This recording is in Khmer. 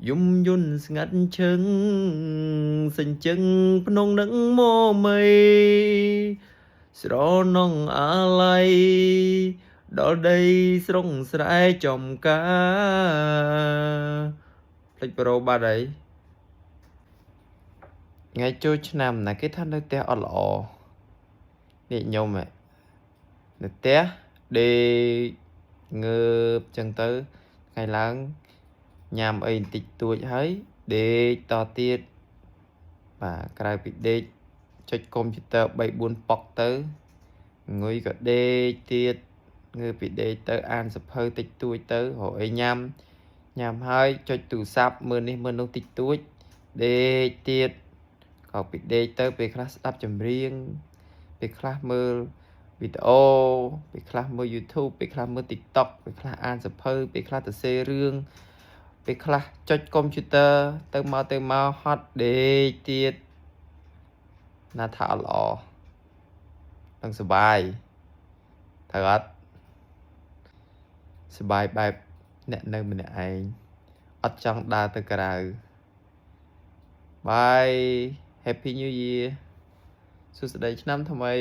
យំយន់ស្ងាត់ឈឹងសេចចឹងភ្នងនឹងមកមីស្រនងអាឡ័យដល់ដីស្រុងស្រែចំការភ្លេចប្រូបាត់ហើយថ្ងៃចូលឆ្នាំណាគេថានៅផ្ទះអត់ល្អនេះខ្ញុំនៅផ្ទះដេកងើបចឹងទៅថ្ងៃឡើងញ៉ាំអីបន្តិចតួចហើយដេកតទៀតបាទក្រៅពីដេកចុចកុំព្យូទ័រ 3-4 ប៉ុកទៅងុយក៏ដេកទៀតងើបពីដេកទៅអានសភៅតិចតួចទៅរកអីញ៉ាំហើយចុចទូរស័ព្ទមើលនេះមើលនោះតិចតួចដេកទៀតក៏ពីដេកទៅពេលខ្លះស្ដាប់ចម្រៀងពេលខ្លះមើលវីដេអូពេលខ្លះមើល YouTube ពេលខ្លះមើល TikTok ពេលខ្លះអានសភៅពេលខ្លះទៅសេរឿងពេលខ្លះចុចកុំព្យូទ័រទៅមកហត់ដេកទៀតណាថាអត់ល្អនឹងសុបាយត្រូវអត់សុបាយបែបអ្នកនៅម្នាក់ឯងអត់ចង់ដើរទៅក្រៅ Bye Happy New Year សួស្តីឆ្នាំថ្មី